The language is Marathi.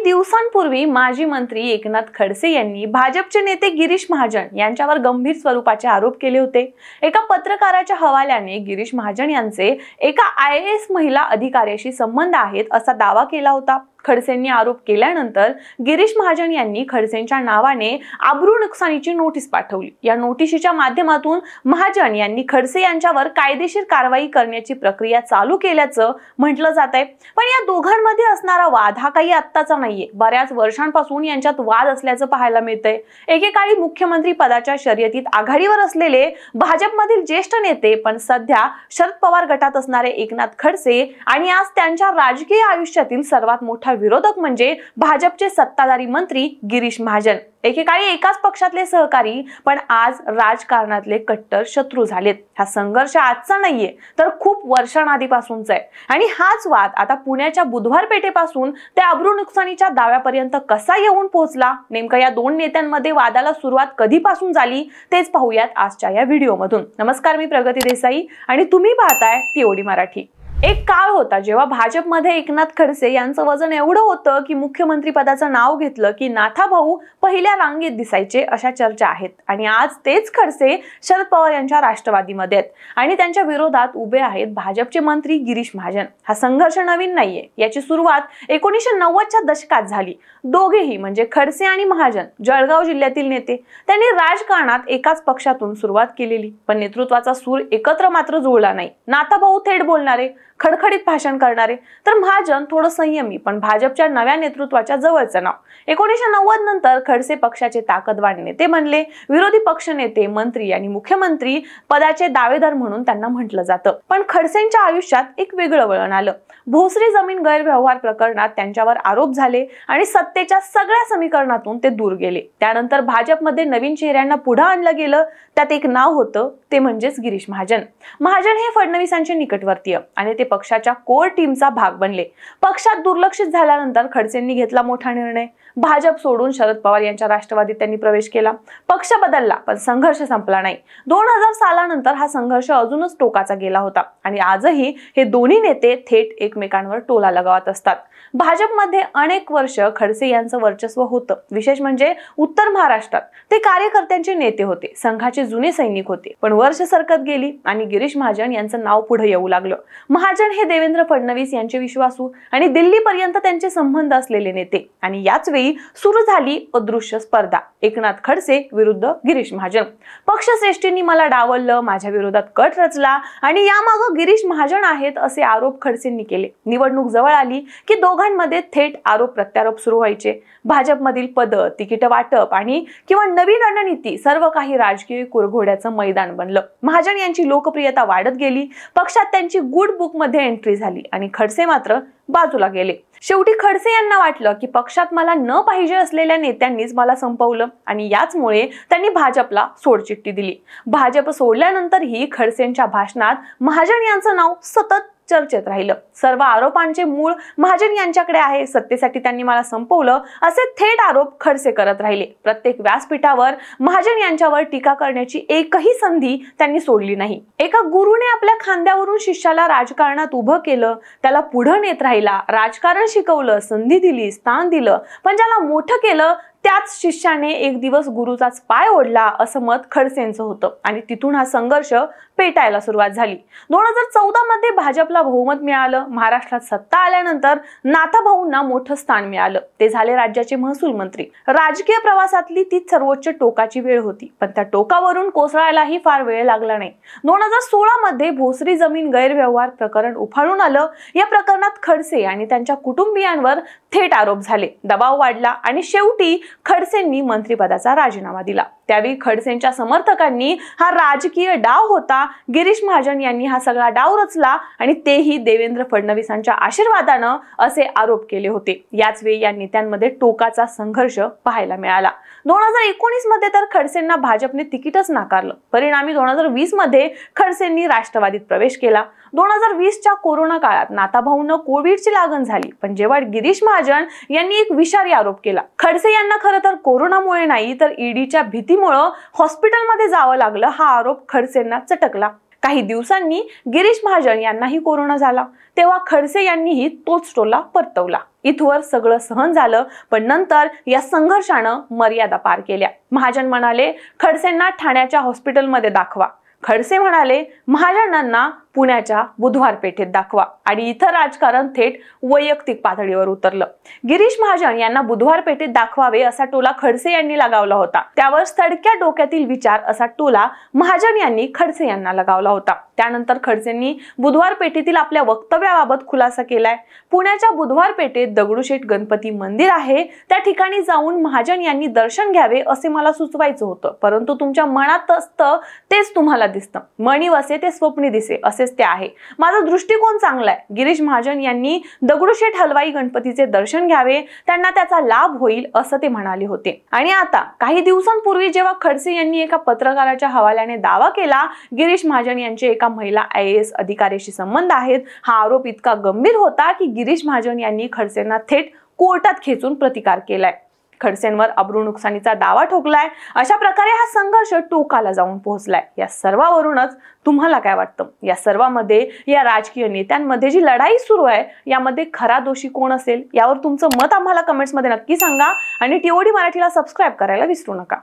दिवसांपूर्वी माजी मंत्री एकनाथ खडसे यांनी भाजपचे नेते गिरीश महाजन यांच्यावर गंभीर स्वरूपाचे आरोप केले होते। एका पत्रकाराच्या हवाल्याने गिरीश महाजन यांचे एका IAS महिला अधिकाऱ्याशी संबंध आहेत असा दावा केला होता। खडसेंनी आरोप केल्यानंतर गिरीश महाजन यांनी खडसेंच्या नावाने आबरू नुकसानीची नोटीस पाठवली। या नोटिशीच्या माध्यमातून महाजन यांनी खडसे यांच्यावर कायदेशीर कारवाई करण्याची प्रक्रिया चालू केल्याचं म्हटलं जात आहे। पण या दोघांमध्ये असणारा वाद हा काही आत्ताचा नाहीये, बऱ्याच वर्षांपासून यांच्यात वाद असल्याचं पाहायला मिळतंय। एकेकाळी मुख्यमंत्री पदाच्या शर्यतीत आघाडीवर असलेले भाजपमधील ज्येष्ठ नेते पण सध्या शरद पवार गटात असणारे एकनाथ खडसे आणि आज त्यांच्या राजकीय आयुष्यातील सर्वात मोठा विरोधक म्हणजे भाजपचे सत्ताधारी मंत्री गिरीश महाजन। एकेकाळी एकाच पक्षातले सहकारी पण आज राजकारणातले कट्टर शत्रू झालेत। हा संघर्ष आजचा नाहीये तर खूप वर्षांआधीपासूनचा आहे आणि हाच वाद आता पुण्याच्या बुधवार पेठेपासून ते आबरू नुकसानीच्या दाव्यापर्यंत कसा येऊन पोहोचला, नेमका या दोन नेत्यांमध्ये वादाला सुरुवात कधीपासून झाली तेच पाहूयात आजच्या या व्हिडिओमधून। नमस्कार, मी प्रगती देसाई आणि तुम्ही पाहताय TOD मराठी। एक काळ होता जेव्हा भाजपमध्ये एकनाथ खडसे यांचं वजन एवढं होतं की मुख्यमंत्री पदाचं नाव घेतलं की नाथाभाऊ पहिल्या रांगेत दिसायचे अशा चर्चा आहेत। आणि आज तेच खडसे शरद पवार यांच्या राष्ट्रवादीमध्ये आहेत आणि त्यांच्या विरोधात उभे आहेत भाजपचे मंत्री गिरीश महाजन। हा संघर्ष नवीन नाहीये, याची सुरुवात 1990च्या दशकात झाली। दोघेही म्हणजे खडसे आणि महाजन जळगाव जिल्ह्यातील नेते, त्यांनी राजकारणात एकाच पक्षातून सुरुवात केलेली, पण नेतृत्वाचा सूर एकत्र मात्र जुळला नाही। नाथाभाऊ थेट बोलणारे, खडखडीत भाषण करणारे, तर महाजन थोडं संयमी पण भाजपच्या नव्या नेतृत्वाच्या जवळचं नाव। 1990 नंतर खडसे पक्षाचे ताकदवान नेते बनले। विरोधी पक्ष नेते, मंत्री आणि मुख्यमंत्री पदाचे दावेदार म्हणून त्यांना म्हटलं जातं। पण खडसेंच्या आयुष्यात एक वेगळं वळण आलं। भोसरी जमीन गैरव्यवहार प्रकरणात त्यांच्यावर आरोप झाले आणि सत्तेच्या सगळ्या समीकरणातून ते दूर गेले। त्यानंतर भाजपमध्ये नवीन चेहऱ्यांना पुढे आणलं गेलं, त्यात एक नाव होतं, ते म्हणजेच गिरीश महाजन। महाजन हे फडणवीसांचे निकटवर्तीय आणि ते पक्षाच्या कोर टीमचा भाग बनले। पक्षात दुर्लक्षित झाल्यानंतर खडसेंनी घेतला मोठा निर्णय। भाजप सोडून शरद पवार यांच्या राष्ट्रवादीत त्यांनी प्रवेश केला। पक्ष बदलला पण संघर्ष संपला नाही। 2000 सालानंतर हा संघर्ष अजूनच टोकाचा गेला होता आणि आजही हे दोन्ही नेते थेट एकमेकांवर टोला लगावत असतात। भाजपमध्ये अनेक वर्ष खडसे यांचं वर्चस्व होतं। विशेष म्हणजे उत्तर महाराष्ट्रात ते कार्यकर्त्यांचे नेते होते, संघाचे जुने सैनिक होते। पण वर्ष सरकत गेली आणि गिरीश महाजन यांचं नाव पुढे येऊ लागलं। महाजन हे देवेंद्र फडणवीस यांचे विश्वासू आणि दिल्लीपर्यंत त्यांचे संबंध असलेले नेते आणि याच वेळी सुरू झाली अदृश्य स्पर्धा, एकनाथ खडसे विरुद्ध गिरीश महाजन। पक्षश्रेष्ठींनी मला डावललं, माझ्या विरोधात कट रचला आणि यामागे गिरीश महाजन आहेत असे आरोप खडसेंनी केले। निवडणूक जवळ आली की दोघांमध्ये थेट आरोप प्रत्यारोप सुरू व्हायचे। भाजपमधील पद, तिकीट वाटप आणि किंवा नवीन रणनीती सर्व काही राजकीय कुरघोड्याचं मैदान बनलं। महाजन यांची लोकप्रियता वाढत गेली, पक्षात त्यांची गुड बुक मध्ये एंट्री झाली आणि खडसे मात्र बाजूला गेले। शेवटी खडसे यांना वाटलं की पक्षात मला न पाहिजे असलेल्या नेत्यांनीच मला संपवलं आणि याचमुळे त्यांनी भाजपला सोडचिठ्ठी दिली। भाजप सोडल्यानंतरही खडसेंच्या भाषणात महाजन यांचं नाव सतत चर्चेत राहिलं। सर्व आरोपांचे मूळ महाजन यांच्याकडे आहे, सत्तेसाठी त्यांनी मला संपवलं असे थेट आरोप खडसे करत राहिले। प्रत्येक व्यासपीठावर महाजन यांच्यावर टीका करण्याची एकही संधी त्यांनी सोडली नाही। एका गुरुने आपल्या खांद्यावरून शिष्याला राजकारणात उभं केलं, त्याला पुढे नेत राहिला, राजकारण शिकवलं, संधी दिली, स्थान दिलं, पण ज्याला मोठं केलं त्याच शिष्याने एक दिवस गुरुचाच पाय ओढला असं मत खडसेंचं होतं आणि तिथून हा संघर्ष पेटायला सुरुवात झाली। 2014 मध्ये भाजपला बहुमत मिळालं। महाराष्ट्रात सत्ता आल्यानंतर नाथाभाऊंना मोठं स्थान मिळालं, ते झाले राज्याचे महसूल मंत्री। राजकीय प्रवासातली ती सर्वोच्च टोकाची वेळ होती, पण त्या टोकावरून कोसळायलाही फार वेळ लागला नाही। 2016 मध्ये भोसरी जमीन गैरव्यवहार प्रकरण उफाळून आलं। या प्रकरणात खडसे आणि त्यांच्या कुटुंबियांवर थेट आरोप झाले, दबाव वाढला आणि शेवटी खडसेंनी मंत्रिपदाचा राजीनामा दिला। त्यावेळी खडसेंच्या समर्थकांनी हा राजकीय डाव होता, गिरीश महाजन यांनी हा सगळा डाव रचला आणि तेही देवेंद्र फडणवीसांच्या आशीर्वादानं असे आरोप केले होते। याच वेळी या नेत्यांमध्ये टोकाचा संघर्ष पाहायला मिळाला। 2019 मध्ये तर खडसेंना भाजपने तिकीटच नाकारलं। परिणामी 2020 मध्ये खडसेंनी राष्ट्रवादीत प्रवेश केला। 2020च्या कोरोना काळात नाथाभाऊंना कोविडची लागण झाली, पण जेव्हा गिरीश महाजन यांनी एक विषारी आरोप केला। खडसे यांना खरं तर कोरोनामुळे नाही तर ईडीच्या भीतीमुळे हॉस्पिटलमध्ये जावं लागलं, हा आरोप खडसेंना चटकला। काही दिवसांनी गिरीश महाजन यांनाही कोरोना झाला, तेव्हा खडसे यांनीही तोच टोला परतवला। इथवर सगळं सहन झालं, पण नंतर या संघर्षानं मर्यादा पार केल्या. महाजन म्हणाले, खडसेंना ठाण्याच्या हॉस्पिटलमध्ये दाखवा. खडसे म्हणाले, महाजनांना पुण्याच्या बुधवार पेठेत दाखवा. आणि इथं राजकारण थेट वैयक्तिक पातळीवर उतरलं. गिरीश महाजन यांना बुधवार पेठेत दाखवावे असा टोला खडसे यांनी लगावला होता. त्यावर थडक्या डोक्यातील विचार असा टोला महाजन यांनी खडसे यांना लगावला होता. त्यानंतर खडसेंनी बुधवार पेठेतील आपल्या वक्तव्याबाबत खुलासा केलाय. पुण्याच्या बुधवार पेठेत दगडूशेठ गणपती मंदिर आहे, त्या ठिकाणी जाऊन महाजन यांनी दर्शन घ्यावे असे मला सुचवायचं होतं, परंतु तुमच्या मनात असतं तेच तुम्हाला दिसतं. मनी वसे ते स्वप्नी दिसे असेच ते आहे. माझा दृष्टिकोन चांगला आहे. गिरीश महाजन यांनी दगडूशेठ हलवाई गणपतीचे दर्शन घ्यावे, त्यांना त्याचा लाभ होईल असं ते म्हणाले होते. आणि आता काही दिवसांपूर्वी जेव्हा खडसे यांनी एका पत्रकाराच्या हवाल्याने दावा केला गिरीश महाजन यांचे एका महिला IAS अधिकाऱ्याशी संबंध आहेत, हा आरोप इतका गंभीर होता की गिरीश महाजन यांनी खडसेंना थेट कोर्टात खेचून प्रतिकार केलाय. खडसेंवर अब्रू नुकसानीचा दावा ठोकलाय. अशा प्रकारे हा संघर्ष टोकाला जाऊन पोहोचलाय. या सर्वावरूनच तुम्हाला काय वाटतं? या सर्वांमध्ये या राजकीय नेत्यांमध्ये जी लढाई सुरू आहे, यामध्ये खरा दोषी कोण असेल? यावर तुमचं मत आम्हाला कमेंट्समध्ये नक्की सांगा आणि TOD मराठीला सबस्क्राईब करायला विसरू नका.